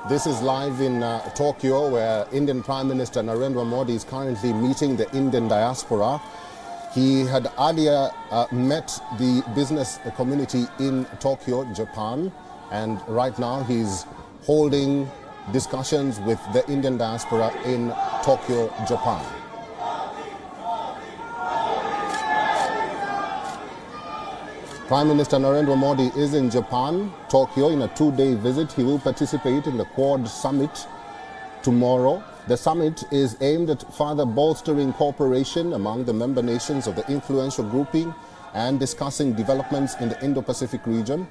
This is live in Tokyo, where Indian Prime Minister Narendra Modi is currently meeting the Indian diaspora. He had earlier met the business community in Tokyo, Japan, and right now he's holding discussions with the Indian diaspora in Tokyo, Japan. Prime Minister Narendra Modi is in Japan, Tokyo, in a two-day visit. He will participate in the Quad Summit tomorrow. The summit is aimed at further bolstering cooperation among the member nations of the influential grouping and discussing developments in the Indo-Pacific region.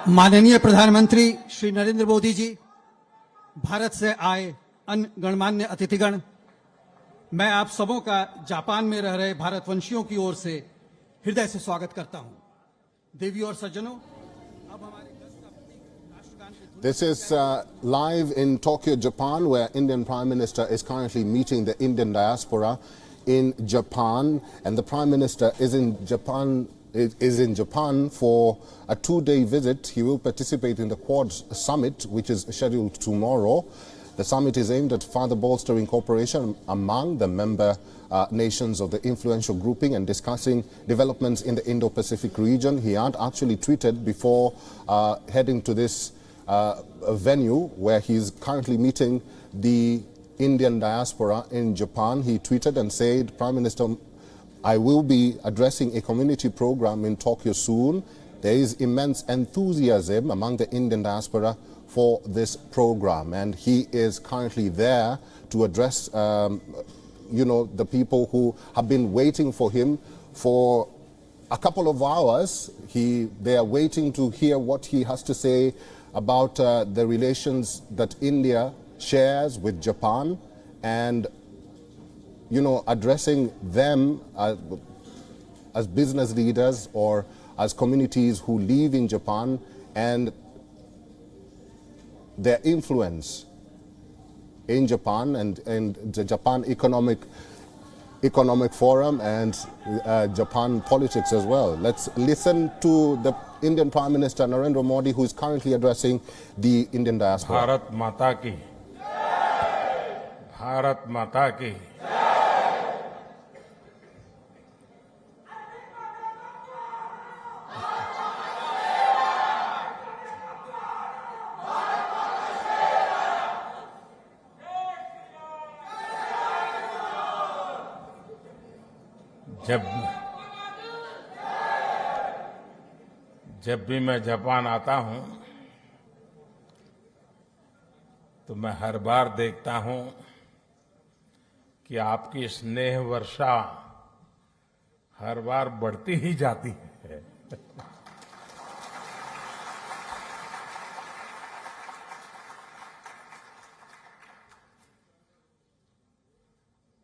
माननीय प्रधानमंत्री श्री नरेंद्र मोदी जी, भारत से आए अन्य गणमान्य अतिथिगण, मैं आप सबों का जापान में रह रहे भारतवंशियों की ओर से हृदय से स्वागत करता हूं। देवियों और सज्जनों, अब हमारे राष्ट्रगान की This is live in Tokyo, Japan, where Indian Prime Minister is currently meeting the Indian diaspora in Japan, and the Prime Minister is in Japan for a two-day visit. He will participate in the Quad Summit, which is scheduled tomorrow. The summit is aimed at further bolstering cooperation among the member nations of the influential grouping and discussing developments in the Indo-Pacific region. He had actually tweeted before heading to this venue where he's currently meeting the Indian diaspora in Japan. He tweeted and said, "Prime Minister, I will be addressing a community program in Tokyo soon. There is immense enthusiasm among the Indian diaspora for this program." And he is currently there to address, the people who have been waiting for him for a couple of hours. They are waiting to hear what he has to say about the relations that India shares with Japan, and addressing them as business leaders or as communities who live in Japan and their influence in Japan and the Japan Economic Forum and Japan politics as well. Let's listen to the Indian Prime Minister Narendra Modi, who is currently addressing the Indian diaspora. Bharat Mata ki. Bharat Mata ki. जब भी मैं Japan आता हूं तो मैं हर बार देखता हूं कि आपकी स्नेह वर्षा हर बार बढ़ती ही जाती है।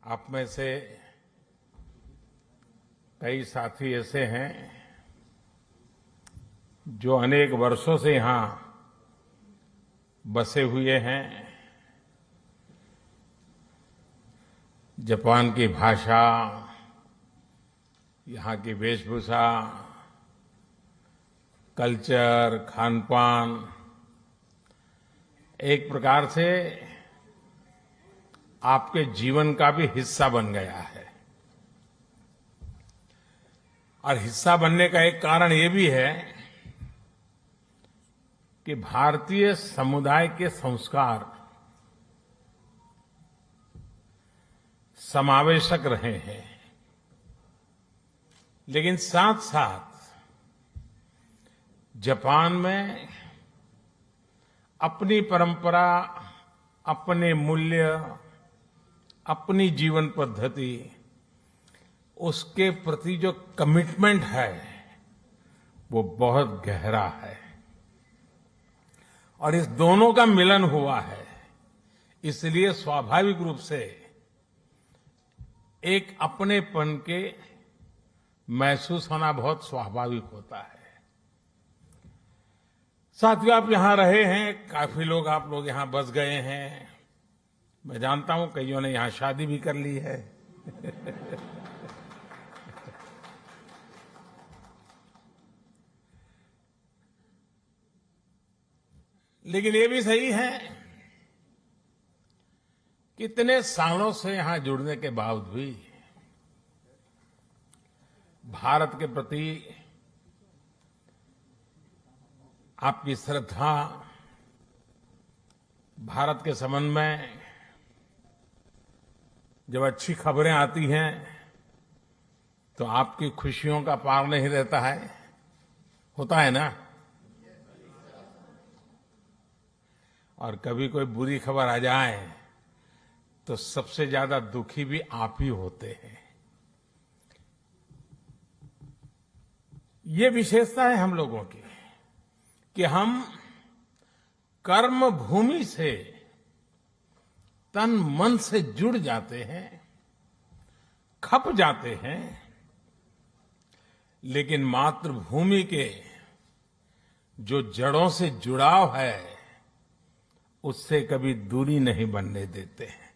आप में से कई साथी ऐसे हैं जो अनेक वर्षों से यहां बसे हुए हैं। जापान की भाषा, यहाँ की वेशभूषा, कल्चर, खानपान एक प्रकार से आपके जीवन का भी हिस्सा बन गया है। और हिस्सा बनने का एक कारण ये भी है कि भारतीय समुदाय के संस्कार समावेशक रहे हैं, लेकिन साथ साथ जापान में अपनी परंपरा, अपने मूल्य, अपनी जीवन पद्धति, उसके प्रति जो कमिटमेंट है वो बहुत गहरा है। और इस दोनों का मिलन हुआ है, इसलिए स्वाभाविक रूप से एक अपनेपन के महसूस होना बहुत स्वाभाविक होता है। साथियों, आप यहां रहे हैं, काफी लोग आप लोग यहां बस गए हैं। मैं जानता हूं कईयों ने यहां शादी भी कर ली है। लेकिन ये भी सही है कि इतने सालों से यहां जुड़ने के बावजूद भी भारत के प्रति आपकी श्रद्धा, भारत के संबंध में जब अच्छी खबरें आती हैं तो आपकी खुशियों का पार नहीं रहता है, होता है ना। और कभी कोई बुरी खबर आ जाए तो सबसे ज्यादा दुखी भी आप ही होते हैं। ये विशेषता है हम लोगों की कि हम कर्म भूमि से तन मन से जुड़ जाते हैं, खप जाते हैं, लेकिन मातृभूमि के जो जड़ों से जुड़ाव है उससे कभी दूरी नहीं बनने देते हैं।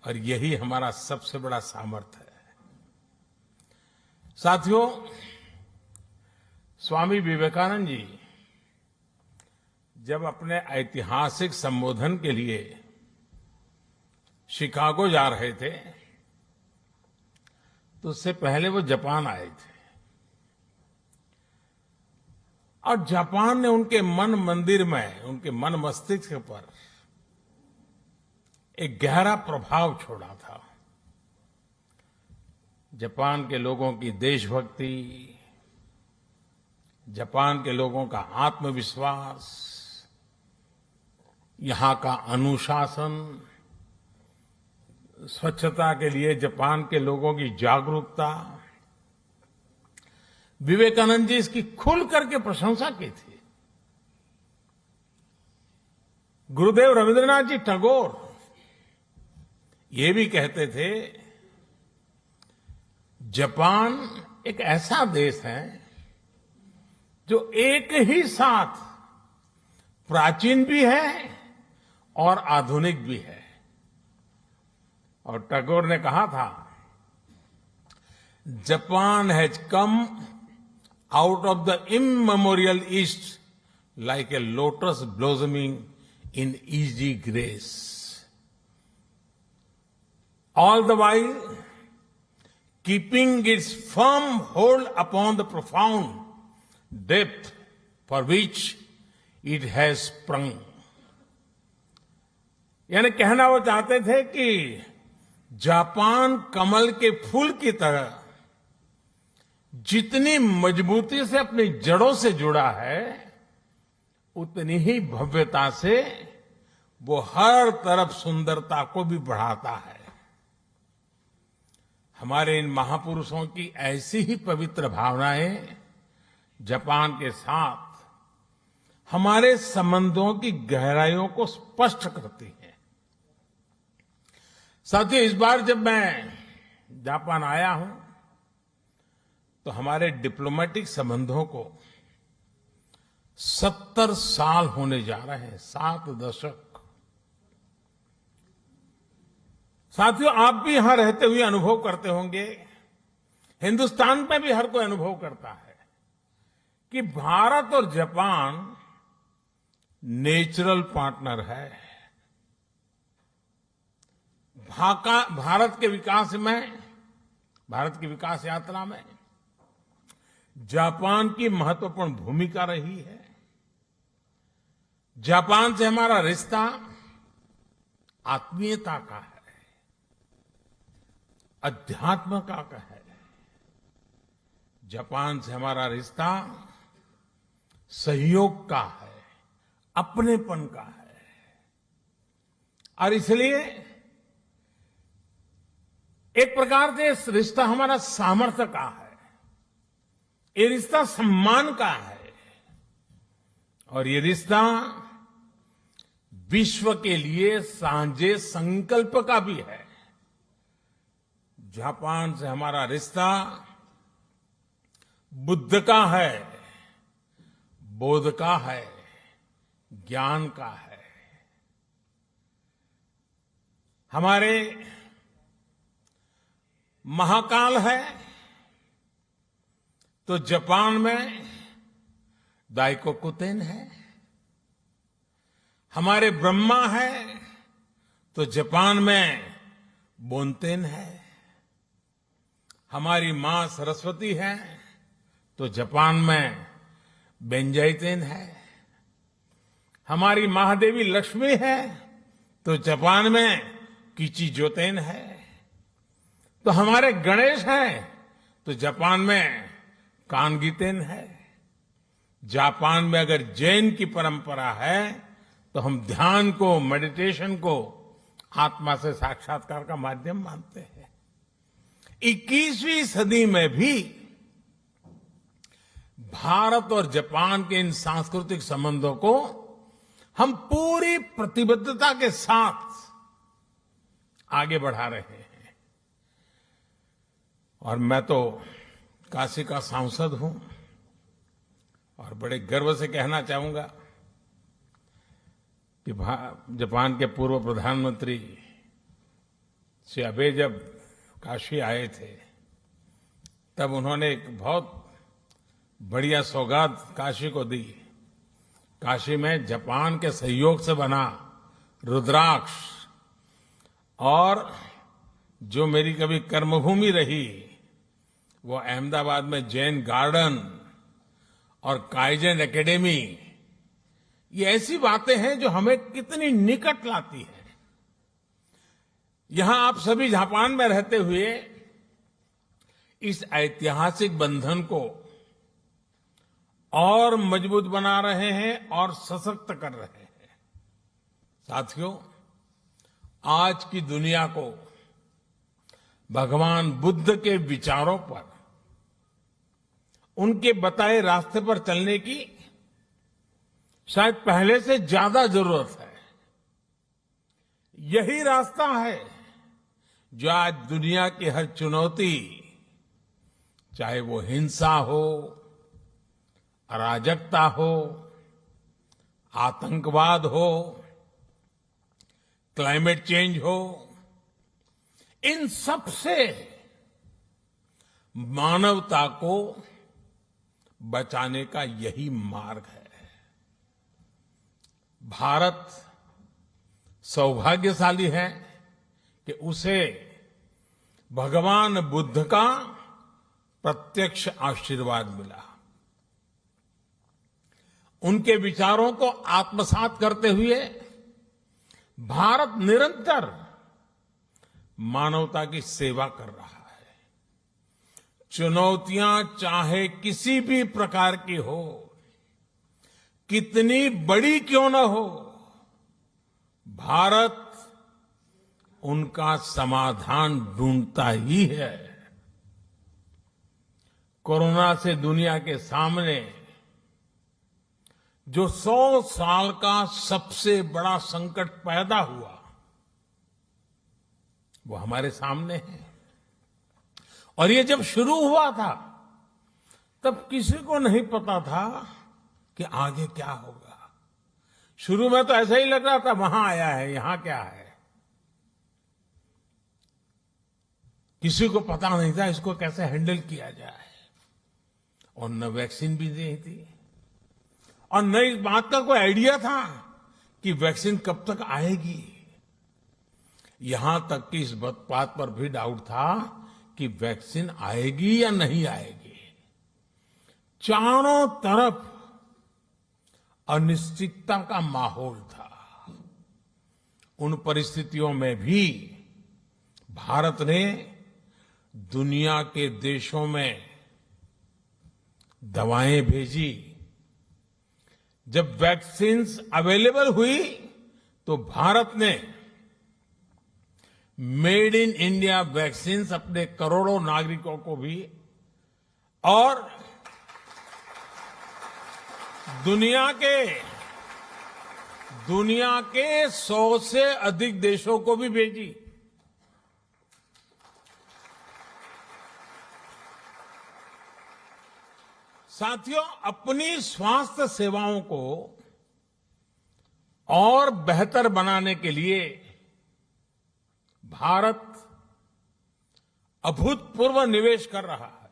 और यही हमारा सबसे बड़ा सामर्थ्य है। साथियों, स्वामी विवेकानंद जी जब अपने ऐतिहासिक संबोधन के लिए शिकागो जा रहे थे तो उससे पहले वो जापान आए थे और जापान ने उनके मन मंदिर में, उनके मन मस्तिष्क पर एक गहरा प्रभाव छोड़ा था। जापान के लोगों की देशभक्ति, जापान के लोगों का आत्मविश्वास, यहां का अनुशासन, स्वच्छता के लिए जापान के लोगों की जागरूकता, विवेकानंद जी इसकी खुल करके प्रशंसा की थी। गुरुदेव रविंद्रनाथ जी टैगोर ये भी कहते थे, जापान एक ऐसा देश है जो एक ही साथ प्राचीन भी है और आधुनिक भी है। और टैगोर ने कहा था, Japan has come out of the immemorial east like a lotus blossoming in easy grace, all the while keeping its firm hold upon the profound depth for which it has sprung. यानी कहना वो चाहते थे कि Japan कमल के फूल की तरह जितनी मजबूती से अपनी जड़ों से जुड़ा है, उतनी ही भव्यता से वो हर तरफ सुंदरता को भी बढ़ाता है। हमारे इन महापुरुषों की ऐसी ही पवित्र भावनाएं जापान के साथ हमारे संबंधों की गहराइयों को स्पष्ट करती हैं। साथियों, इस बार जब मैं जापान आया हूं तो हमारे डिप्लोमेटिक संबंधों को 70 साल होने जा रहे हैं, 7 दशक। साथियों, आप भी यहां रहते हुए अनुभव करते होंगे, हिंदुस्तान में भी हर कोई अनुभव करता है कि भारत और जापान नेचुरल पार्टनर है। भारत के विकास में, भारत की विकास यात्रा में जापान की महत्वपूर्ण भूमिका रही है। जापान से हमारा रिश्ता आत्मीयता का है, अध्यात्म का है। जापान से हमारा रिश्ता सहयोग का है, अपनेपन का है। और इसलिए एक प्रकार से इस रिश्ता हमारा सामर्थ्य का है, ये रिश्ता सम्मान का है, और ये रिश्ता विश्व के लिए साझे संकल्प का भी है। जापान से हमारा रिश्ता बुद्ध का है, बोध का है, ज्ञान का है। हमारे महाकाल है तो जापान में दाइकोकुतेन है। हमारे ब्रह्मा है तो जापान में बोनतेन है। हमारी मां सरस्वती है तो जापान में बेंजाइतेन है। हमारी महादेवी लक्ष्मी है तो जापान में किचिजोतेन है। तो हमारे गणेश हैं तो जापान में कानगीतेन है। जापान में अगर जैन की परंपरा है तो हम ध्यान को, मेडिटेशन को आत्मा से साक्षात्कार का माध्यम मानते हैं। 21वीं सदी में भी भारत और जापान के इन सांस्कृतिक संबंधों को हम पूरी प्रतिबद्धता के साथ आगे बढ़ा रहे हैं। और मैं तो काशी का सांसद हूं और बड़े गर्व से कहना चाहूंगा कि जापान के पूर्व प्रधानमंत्री श्री आबे जब काशी आए थे तब उन्होंने एक बहुत बढ़िया सौगात काशी को दी। काशी में जापान के सहयोग से बना रुद्राक्ष, और जो मेरी कभी कर्मभूमि रही वो अहमदाबाद में जैन गार्डन और काइजन एकेडमी, ये ऐसी बातें हैं जो हमें कितनी निकट लाती है। यहां आप सभी जापान में रहते हुए इस ऐतिहासिक बंधन को और मजबूत बना रहे हैं और सशक्त कर रहे हैं। साथियों, आज की दुनिया को भगवान बुद्ध के विचारों पर, उनके बताए रास्ते पर चलने की शायद पहले से ज्यादा जरूरत है। यही रास्ता है जो आज दुनिया की हर चुनौती, चाहे वो हिंसा हो, अराजकता हो, आतंकवाद हो, क्लाइमेट चेंज हो, इन सब से मानवता को बचाने का यही मार्ग है। भारत सौभाग्यशाली है कि उसे भगवान बुद्ध का प्रत्यक्ष आशीर्वाद मिला। उनके विचारों को आत्मसात करते हुए भारत निरंतर मानवता की सेवा कर रहा है। चुनौतियां चाहे किसी भी प्रकार की हो, कितनी बड़ी क्यों न हो, भारत उनका समाधान ढूंढता ही है। कोरोना से दुनिया के सामने जो 100 साल का सबसे बड़ा संकट पैदा हुआ वो हमारे सामने है। और ये जब शुरू हुआ था तब किसी को नहीं पता था कि आगे क्या होगा। शुरू में तो ऐसा ही लग रहा था, वहां आया है, यहां क्या है, किसी को पता नहीं था इसको कैसे हैंडल किया जाए। और न वैक्सीन भी नहीं थी, और न इस बात का कोई आइडिया था कि वैक्सीन कब तक आएगी। यहां तक कि इस बात पर भी डाउट था कि वैक्सीन आएगी या नहीं आएगी। चारों तरफ अनिश्चितता का माहौल था। उन परिस्थितियों में भी भारत ने दुनिया के देशों में दवाएं भेजी। जब वैक्सीन्स अवेलेबल हुई तो भारत ने मेड इन इंडिया वैक्सीन्स अपने करोड़ों नागरिकों को भी और दुनिया के 100 से अधिक देशों को भी भेजी। साथियों, अपनी स्वास्थ्य सेवाओं को और बेहतर बनाने के लिए भारत अभूतपूर्व निवेश कर रहा है।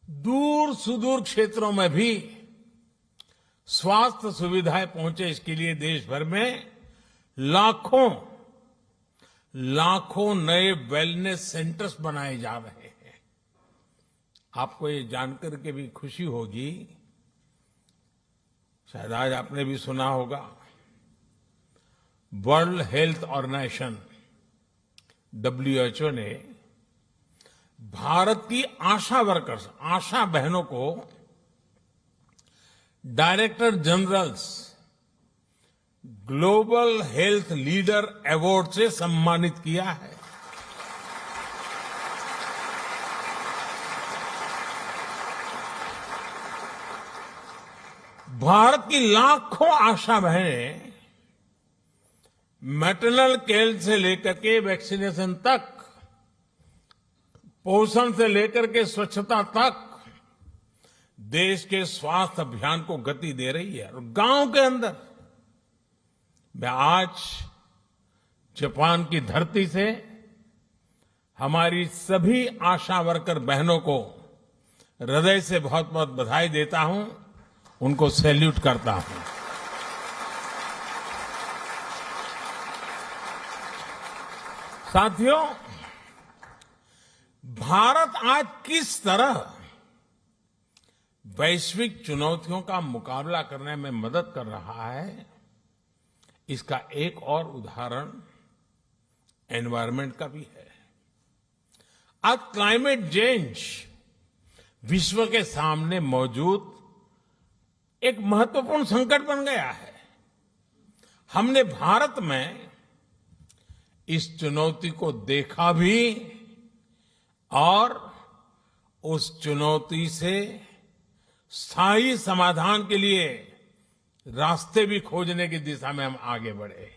दूर सुदूर क्षेत्रों में भी स्वास्थ्य सुविधाएं पहुंचे, इसके लिए देश भर में लाखों नए वेलनेस सेंटर्स बनाए जा रहे हैं। आपको ये जानकर के भी खुशी होगी, शायद आज आपने भी सुना होगा, वर्ल्ड हेल्थ ऑर्गेनाइजेशन WHO ने भारत की आशा वर्कर्स, आशा बहनों को director generals global health leader award से सम्मानित किया है। भारत की लाखों आशा बहनें मैटरनल केयर से लेकर के वैक्सीनेशन तक, पोषण से लेकर के स्वच्छता तक देश के स्वास्थ्य अभियान को गति दे रही है। और गांव के अंदर मैं आज जापान की धरती से हमारी सभी आशा वर्कर बहनों को हृदय से बहुत बहुत बधाई देता हूं, उनको सैल्यूट करता हूं। साथियों, भारत आज किस तरह वैश्विक चुनौतियों का मुकाबला करने में मदद कर रहा है, इसका एक और उदाहरण एनवायरनमेंट का भी है। आज क्लाइमेट चेंज विश्व के सामने मौजूद एक महत्वपूर्ण संकट बन गया है। हमने भारत में इस चुनौती को देखा भी और उस चुनौती से स्थायी समाधान के लिए रास्ते भी खोजने की दिशा में हम आगे बढ़े।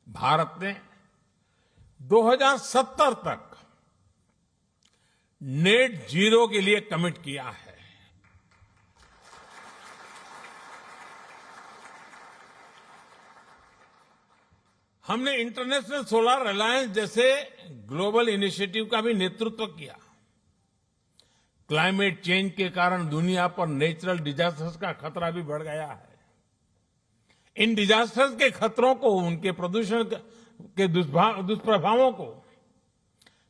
भारत ने 2070 तक नेट जीरो के लिए कमिट किया है। हमने इंटरनेशनल सोलर अलायंस जैसे ग्लोबल इनिशिएटिव का भी नेतृत्व किया। क्लाइमेट चेंज के कारण दुनिया पर नेचुरल डिजास्टर्स का खतरा भी बढ़ गया है। इन डिजास्टर्स के खतरों को, उनके प्रदूषण के दुष्प्रभावों को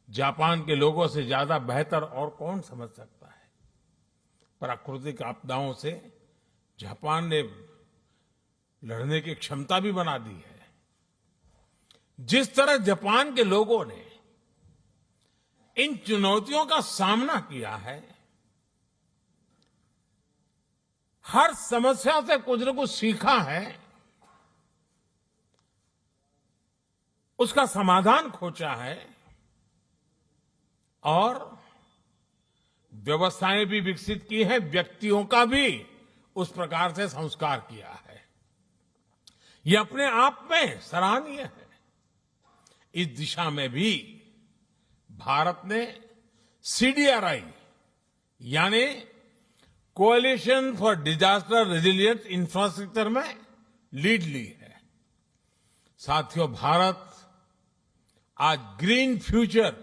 जापान के लोगों से ज्यादा बेहतर और कौन समझ सकता है। प्राकृतिक आपदाओं से जापान ने लड़ने की क्षमता भी बना दी है। जिस तरह जापान के लोगों ने इन चुनौतियों का सामना किया है, हर समस्या से कुछ न कुछ सीखा है, उसका समाधान खोजा है और व्यवस्थाएं भी विकसित की है, व्यक्तियों का भी उस प्रकार से संस्कार किया है। यह अपने आप में सराहनीय है। इस दिशा में भी भारत ने CDRI यानी coalition for disaster resilient infrastructure में लीड ली है। साथियों, भारत आज ग्रीन फ्यूचर,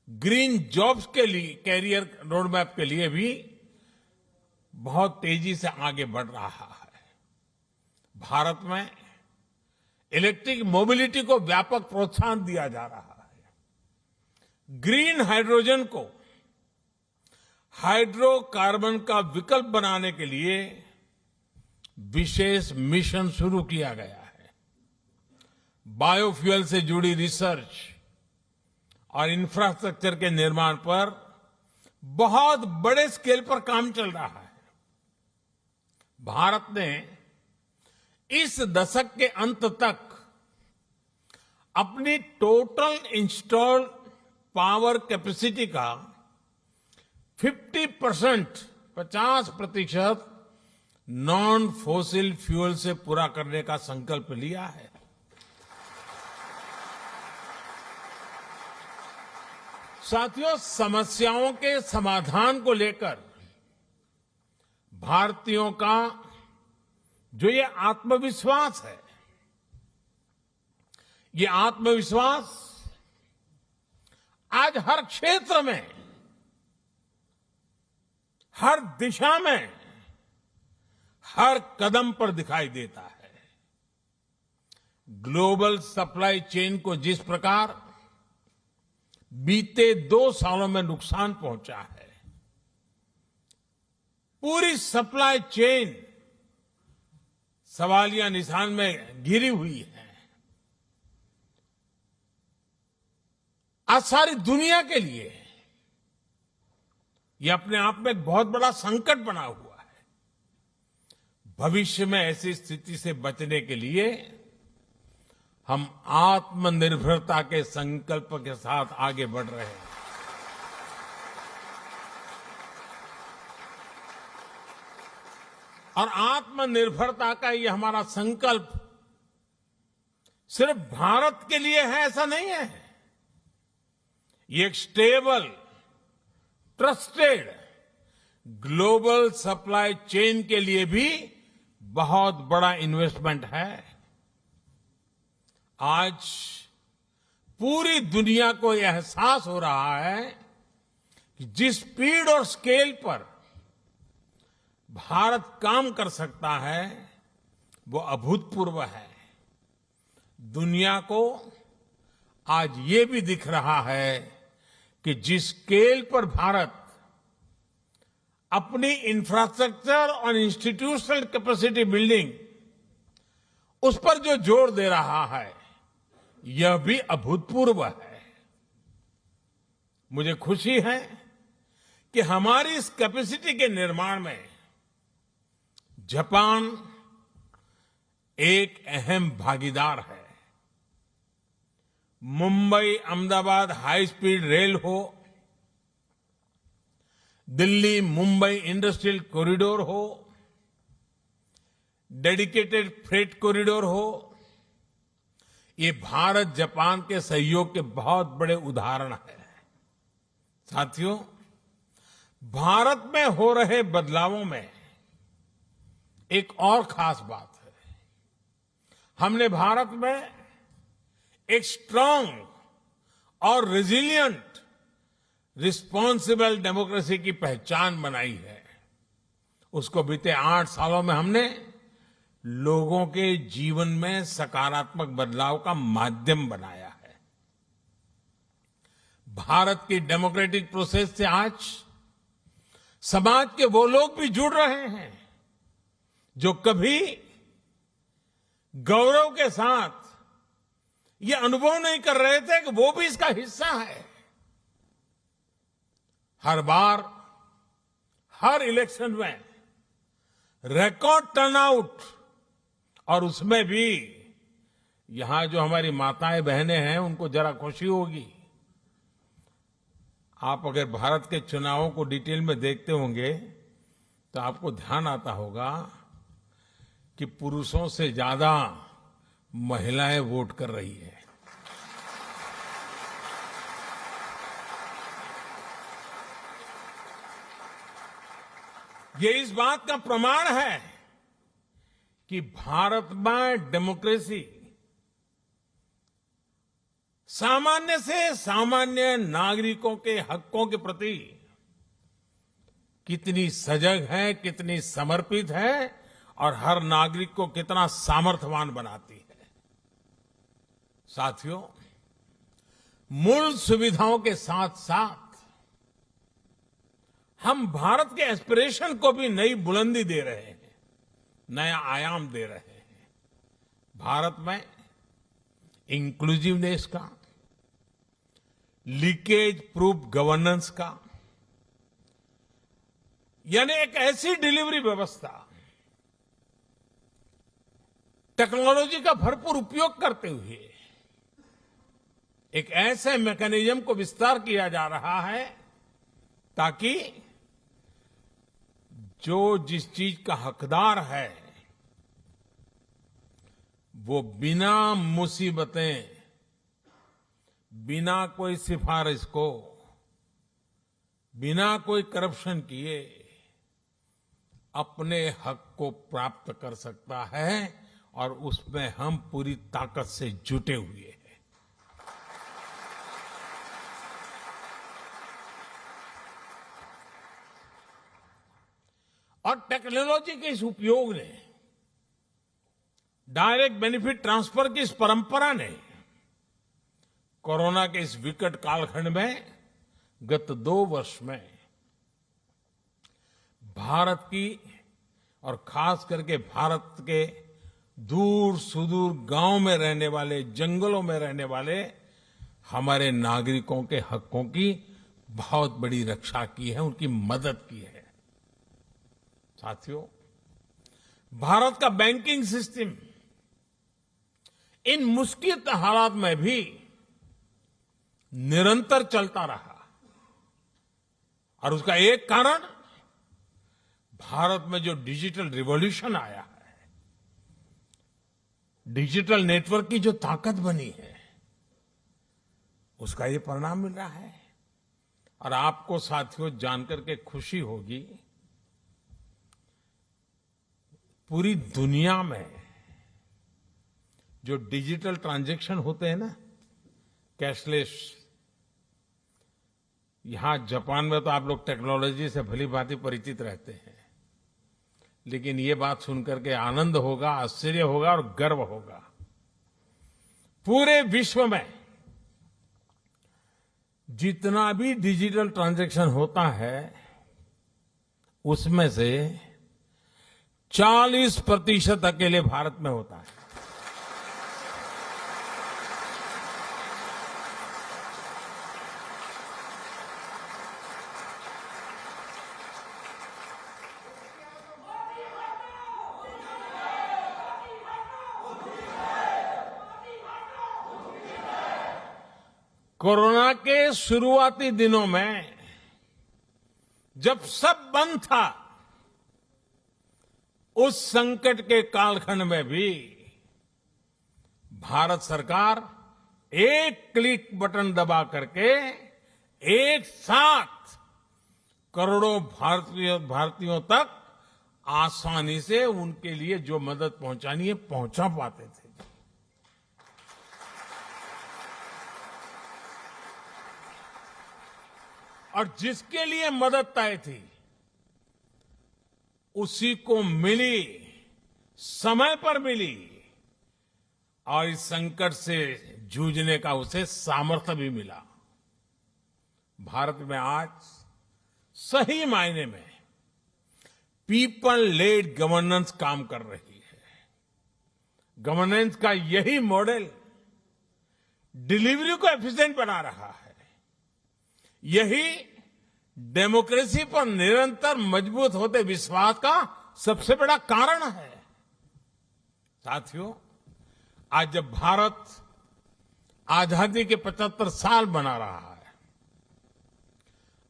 ग्रीन जॉब्स के लिए, कैरियर रोडमैप के लिए भी बहुत तेजी से आगे बढ़ रहा है। भारत में इलेक्ट्रिक मोबिलिटी को व्यापक प्रोत्साहन दिया जा रहा है। ग्रीन हाइड्रोजन को हाइड्रोकार्बन का विकल्प बनाने के लिए विशेष मिशन शुरू किया गया है। बायोफ्यूल से जुड़ी रिसर्च और इंफ्रास्ट्रक्चर के निर्माण पर बहुत बड़े स्केल पर काम चल रहा है। भारत ने इस दशक के अंत तक अपनी टोटल इंस्टॉल्ड पावर कैपेसिटी का 50% नॉन फॉसिल फ्यूल से पूरा करने का संकल्प लिया है। साथियों, समस्याओं के समाधान को लेकर भारतीयों का जो ये आत्मविश्वास है, ये आत्मविश्वास आज हर क्षेत्र में, हर दिशा में, हर कदम पर दिखाई देता है। ग्लोबल सप्लाई चेन को जिस प्रकार बीते 2 सालों में नुकसान पहुंचा है, पूरी सप्लाई चेन सवालिया निशान में घिरी हुई है। आज सारी दुनिया के लिए यह अपने आप में एक बहुत बड़ा संकट बना हुआ है। भविष्य में ऐसी स्थिति से बचने के लिए हम आत्मनिर्भरता के संकल्प के साथ आगे बढ़ रहे हैं। और आत्मनिर्भरता का ये हमारा संकल्प सिर्फ भारत के लिए है ऐसा नहीं है। ये एक stable, trusted global supply chain के लिए भी बहुत बड़ा इन्वेस्टमेंट है। आज पूरी दुनिया को यह एहसास हो रहा है कि जिस स्पीड और स्केल पर भारत काम कर सकता है वो अभूतपूर्व है। दुनिया को आज ये भी दिख रहा है कि जिस स्केल पर भारत अपनी इंफ्रास्ट्रक्चर और इंस्टीट्यूशनल कैपेसिटी बिल्डिंग उस पर जो जोर दे रहा है यह भी अभूतपूर्व है। मुझे खुशी है कि हमारी इस कैपेसिटी के निर्माण में जापान एक अहम भागीदार है। Mumbai Ahmedabad high speed rail हो, दिल्ली मुंबई इंडस्ट्रियल कॉरिडोर हो, डेडिकेटेड फ्रेट कॉरिडोर हो, ये भारत जापान के सहयोग के बहुत बड़े उदाहरण हैं। साथियों, भारत में हो रहे बदलावों में एक और खास बात है। हमने भारत में एक स्ट्रांग और रेजिलिएंट रिस्पॉन्सिबल डेमोक्रेसी की पहचान बनाई है। उसको बीते 8 सालों में हमने लोगों के जीवन में सकारात्मक बदलाव का माध्यम बनाया है। भारत की डेमोक्रेटिक प्रोसेस से आज समाज के वो लोग भी जुड़ रहे हैं जो कभी गौरव के साथ ये अनुभव नहीं कर रहे थे कि वो भी इसका हिस्सा है। हर बार, हर इलेक्शन में रिकॉर्ड टर्नआउट, और उसमें भी यहां जो हमारी माताएं बहनें हैं उनको जरा खुशी होगी। आप अगर भारत के चुनावों को डिटेल में देखते होंगे तो आपको ध्यान आता होगा कि पुरुषों से ज्यादा महिलाएं वोट कर रही है। ये इस बात का प्रमाण है कि भारत में डेमोक्रेसी सामान्य से सामान्य नागरिकों के हकों के प्रति कितनी सजग है, कितनी समर्पित है और हर नागरिक को कितना सामर्थ्यवान बनाती है। साथियों, मूल सुविधाओं के साथ साथ हम भारत के एस्पिरेशन को भी नई बुलंदी दे रहे हैं, नया आयाम दे रहे हैं। भारत में इंक्लूसिवनेस का, लीकेज प्रूफ गवर्नेंस का, यानी एक ऐसी डिलीवरी व्यवस्था, टेक्नोलॉजी का भरपूर उपयोग करते हुए एक ऐसे मैकेनिज्म को विस्तार किया जा रहा है ताकि जो जिस चीज का हकदार है वो बिना मुसीबतें, बिना कोई सिफारिश को, बिना कोई करप्शन किए अपने हक को प्राप्त कर सकता है और उसमें हम पूरी ताकत से जुटे हुए हैं। और टेक्नोलॉजी के इस उपयोग ने, डायरेक्ट बेनिफिट ट्रांसफर की इस परंपरा ने कोरोना के इस विकट कालखंड में गत 2 वर्ष में भारत की और खास करके भारत के दूर सुदूर गांव में रहने वाले, जंगलों में रहने वाले हमारे नागरिकों के हकों की बहुत बड़ी रक्षा की है, उनकी मदद की है। साथियों, भारत का बैंकिंग सिस्टम इन मुश्किल हालात में भी निरंतर चलता रहा और उसका एक कारण भारत में जो डिजिटल रिवॉल्यूशन आया है, डिजिटल नेटवर्क की जो ताकत बनी है, उसका ये परिणाम मिल रहा है। और आपको साथियों जानकर के खुशी होगी, पूरी दुनिया में जो डिजिटल ट्रांजैक्शन होते हैं ना, कैशलेस, यहां जापान में तो आप लोग टेक्नोलॉजी से भली भांति परिचित रहते हैं, लेकिन ये बात सुनकर के आनंद होगा, आश्चर्य होगा और गर्व होगा। पूरे विश्व में जितना भी डिजिटल ट्रांजैक्शन होता है उसमें से 40% अकेले भारत में होता है। कोरोना के शुरुआती दिनों में जब सब बंद था, उस संकट के कालखंड में भी भारत सरकार एक क्लिक बटन दबा करके एक साथ करोड़ों भारतीयों तक आसानी से उनके लिए जो मदद पहुंचानी है पहुंचा पाते थे। और जिसके लिए मदद तय थी उसी को मिली, समय पर मिली और इस संकट से जूझने का उसे सामर्थ्य भी मिला। भारत में आज सही मायने में पीपल लेड गवर्नेंस काम कर रही है। गवर्नेंस का यही मॉडल डिलीवरी को एफिशिएंट बना रहा है। यही डेमोक्रेसी पर निरंतर मजबूत होते विश्वास का सबसे बड़ा कारण है। साथियों, आज जब भारत आजादी के 75 साल मना रहा है,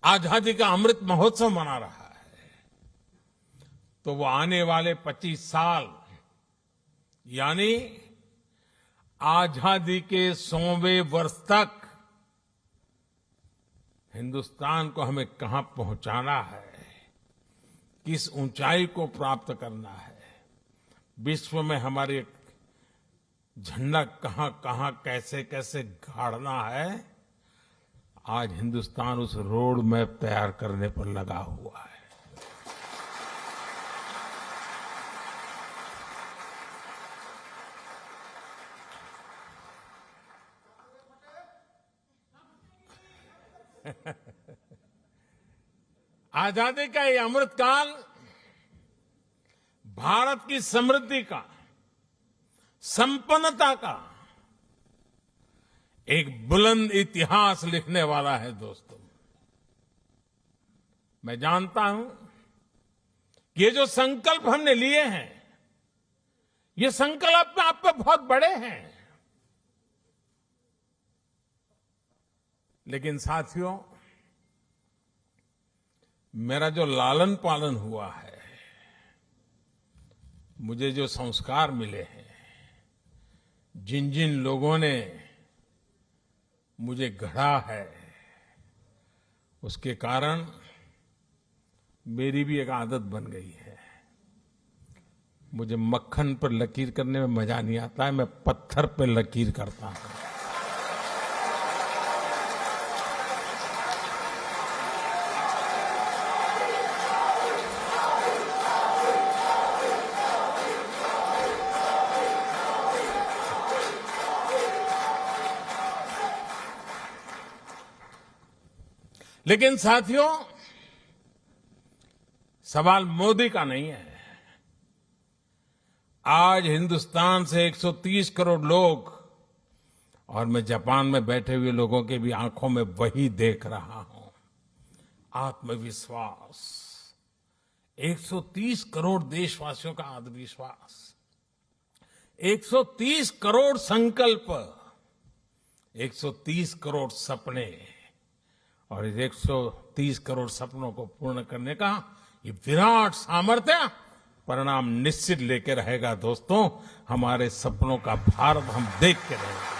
आजादी का अमृत महोत्सव मना रहा है, तो वो आने वाले 25 साल यानी आजादी के 100वें वर्ष तक हिंदुस्तान को हमें कहां पहुंचाना है, किस ऊंचाई को प्राप्त करना है, विश्व में हमारे झंडा कहां कहां कैसे कैसे गाड़ना है, आज हिंदुस्तान उस रोड मैप तैयार करने पर लगा हुआ है। आजादी का ये अमृतकाल भारत की समृद्धि का, संपन्नता का एक बुलंद इतिहास लिखने वाला है दोस्तों। मैं जानता हूं कि ये जो संकल्प हमने लिए हैं, ये संकल्प आप पे बहुत बड़े हैं, लेकिन साथियों, मेरा जो लालन पालन हुआ है, मुझे जो संस्कार मिले हैं, जिन जिन लोगों ने मुझे गढ़ा है, उसके कारण मेरी भी एक आदत बन गई है। मुझे मक्खन पर लकीर करने में मजा नहीं आता है, मैं पत्थर पर लकीर करता हूं। लेकिन साथियों, सवाल मोदी का नहीं है। आज हिंदुस्तान से 130 करोड़ लोग, और मैं जापान में बैठे हुए लोगों के भी आंखों में वही देख रहा हूं, आत्मविश्वास। 130 करोड़ देशवासियों का आत्मविश्वास, 130 करोड़ संकल्प, 130 करोड़ सपने, और इस 130 करोड़ सपनों को पूर्ण करने का ये विराट सामर्थ्य परिणाम निश्चित लेके रहेगा दोस्तों। हमारे सपनों का भारत हम देख के रहेंगे।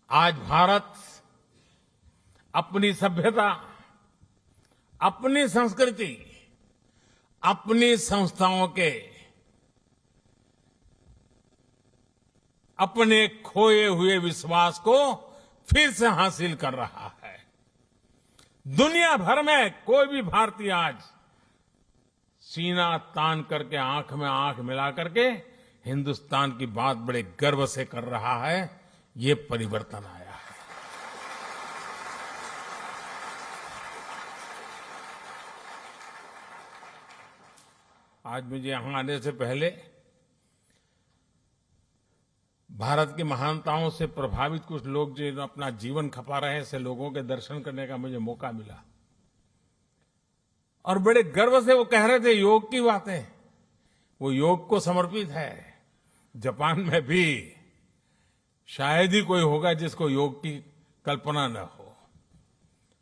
आज भारत अपनी सभ्यता, अपनी संस्कृति, अपनी संस्थाओं के, अपने खोए हुए विश्वास को फिर से हासिल कर रहा है। दुनिया भर में कोई भी भारतीय आज सीना तान करके, आंख में आंख मिला करके हिंदुस्तान की बात बड़े गर्व से कर रहा है। ये परिवर्तन आया है। आज मुझे यहां आने से पहले भारत की महानताओं से प्रभावित कुछ लोग जो अपना जीवन खपा रहे हैं, ऐसे लोगों के दर्शन करने का मुझे मौका मिला, और बड़े गर्व से वो कह रहे थे योग की बातें, वो योग को समर्पित है। जापान में भी शायद ही कोई होगा जिसको योग की कल्पना न हो।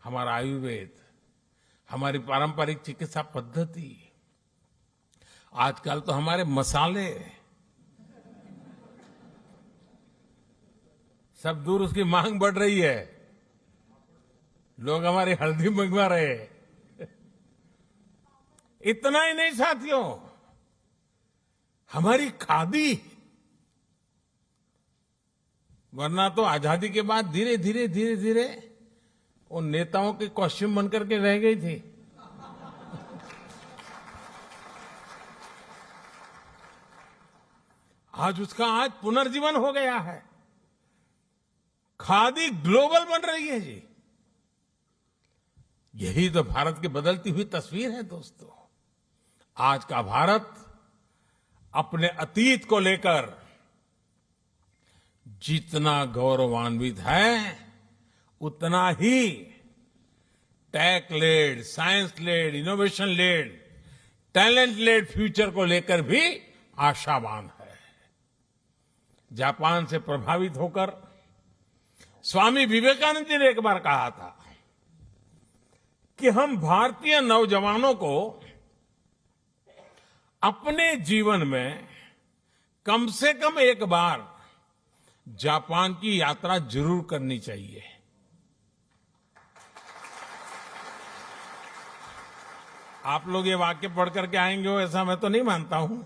हमारा आयुर्वेद, हमारी पारंपरिक चिकित्सा पद्धति, आजकल तो हमारे मसाले सब दूर, उसकी मांग बढ़ रही है। लोग हमारी हल्दी मंगवा रहे हैं। इतना ही नहीं साथियों, हमारी खादी, वरना तो आजादी के बाद धीरे धीरे धीरे धीरे वो नेताओं के कॉस्ट्यूम बनकर के रह गई थी। आज उसका आज पुनर्जीवन हो गया है। खादी ग्लोबल बन रही है जी। यही तो भारत की बदलती हुई तस्वीर है दोस्तों। आज का भारत अपने अतीत को लेकर जितना गौरवान्वित है, उतना ही tech led, science led, innovation led, talent led future को लेकर भी आशावान है। जापान से प्रभावित होकर स्वामी विवेकानंद जी ने एक बार कहा था कि हम भारतीय नौजवानों को अपने जीवन में कम से कम एक बार जापान की यात्रा जरूर करनी चाहिए। आप लोग ये वाक्य पढ़ करके आएंगे हो ऐसा मैं तो नहीं मानता हूं,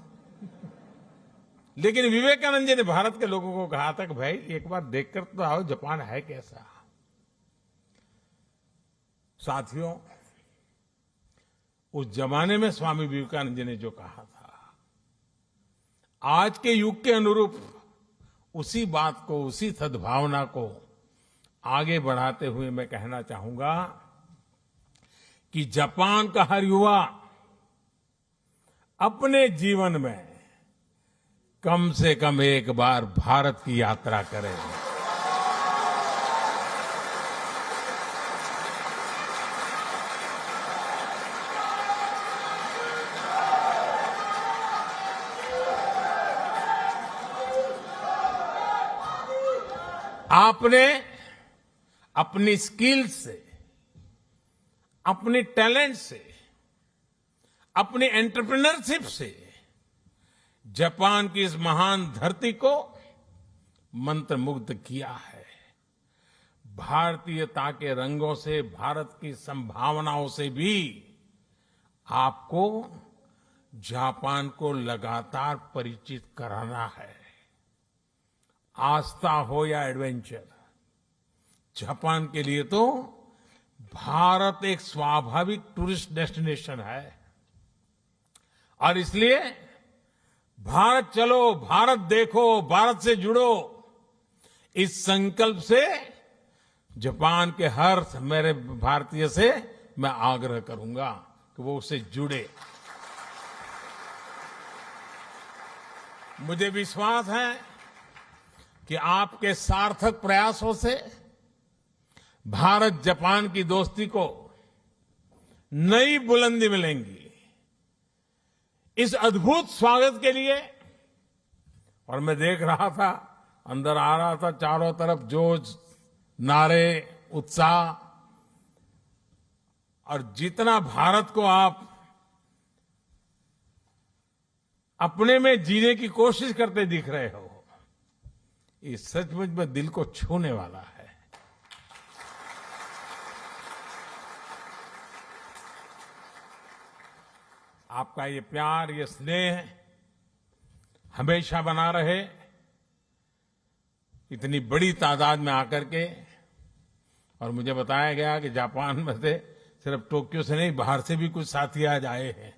लेकिन विवेकानंद जी ने भारत के लोगों को कहा था कि भाई एक बार देखकर तो आओ जापान है कैसा। साथियों, उस जमाने में स्वामी विवेकानंद जी ने जो कहा था, आज के युग के अनुरूप उसी बात को, उसी सद्भावना को आगे बढ़ाते हुए मैं कहना चाहूंगा कि जापान का हर युवा अपने जीवन में कम से कम एक बार भारत की यात्रा करे। आपने अपनी स्किल से, अपने टैलेंट से, अपनी एंटरप्रेन्योरशिप से जापान की इस महान धरती को मंत्रमुग्ध किया है। भारतीयता के रंगों से, भारत की संभावनाओं से भी आपको जापान को लगातार परिचित कराना है। आस्था हो या एडवेंचर, जापान के लिए तो भारत एक स्वाभाविक टूरिस्ट डेस्टिनेशन है। और इसलिए भारत चलो, भारत देखो, भारत से जुड़ो, इस संकल्प से जापान के हर मेरे भारतीय से मैं आग्रह करूंगा कि वो उससे जुड़े। मुझे विश्वास है कि आपके सार्थक प्रयासों से भारत जापान की दोस्ती को नई बुलंदी मिलेंगी। इस अद्भुत स्वागत के लिए, और मैं देख रहा था, अंदर आ रहा था, चारों तरफ जोश, नारे, उत्साह, और जितना भारत को आप अपने में जीने की कोशिश करते दिख रहे हो, ये सचमुच में दिल को छूने वाला है। आपका ये प्यार, ये स्नेह हमेशा बना रहे। इतनी बड़ी तादाद में आकर के, और मुझे बताया गया कि जापान में से सिर्फ टोक्यो से नहीं, बाहर से भी कुछ साथी आज आए हैं।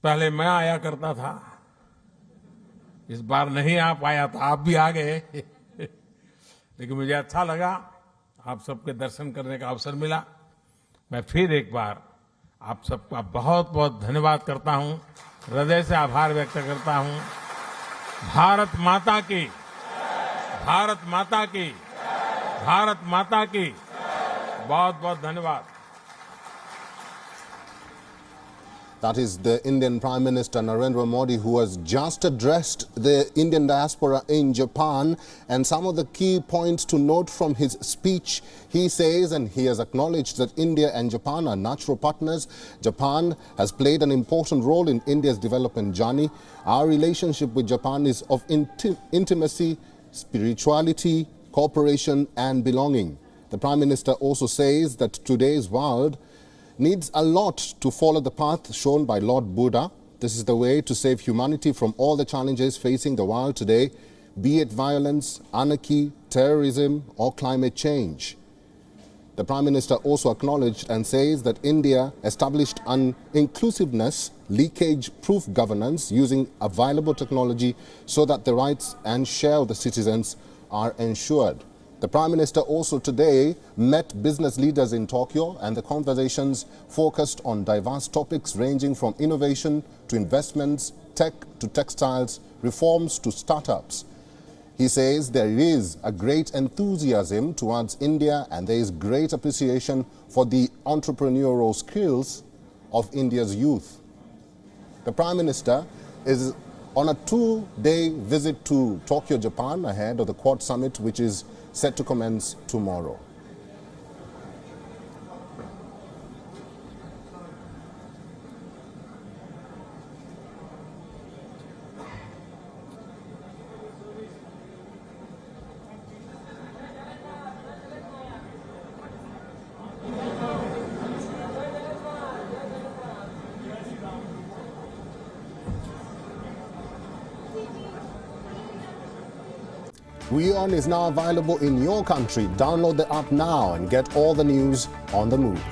पहले मैं आया करता था, इस बार नहीं आ पाया था, आप भी आ गए। लेकिन मुझे अच्छा लगा, आप सबके दर्शन करने का अवसर मिला। मैं फिर एक बार आप सबका बहुत बहुत धन्यवाद करता हूं, हृदय से आभार व्यक्त करता हूं। भारत माता की, भारत माता की, भारत माता की, बहुत बहुत धन्यवाद। That is the Indian Prime Minister Narendra Modi, who has just addressed the Indian diaspora in Japan. And some of the key points to note from his speech, he says, and he has acknowledged that India and Japan are natural partners. Japan has played an important role in India's development journey. Our relationship with Japan is of intimacy, spirituality, cooperation and belonging. The Prime Minister also says that today's world needs a lot to follow the path shown by Lord Buddha. This is the way to save humanity from all the challenges facing the world today, be it violence, anarchy, terrorism or climate change. The Prime Minister also acknowledged and says that India established an inclusiveness, leakage-proof governance using available technology so that the rights and share of the citizens are ensured. The Prime Minister also today met business leaders in Tokyo, and the conversations focused on diverse topics ranging from innovation to investments, tech to textiles, reforms to startups. He says there is a great enthusiasm towards India and there is great appreciation for the entrepreneurial skills of India's youth. The Prime Minister is on a 2-day visit to Tokyo, Japan, ahead of the Quad Summit, which is set to commence tomorrow. WION is now available in your country. Download the app now and get all the news on the move.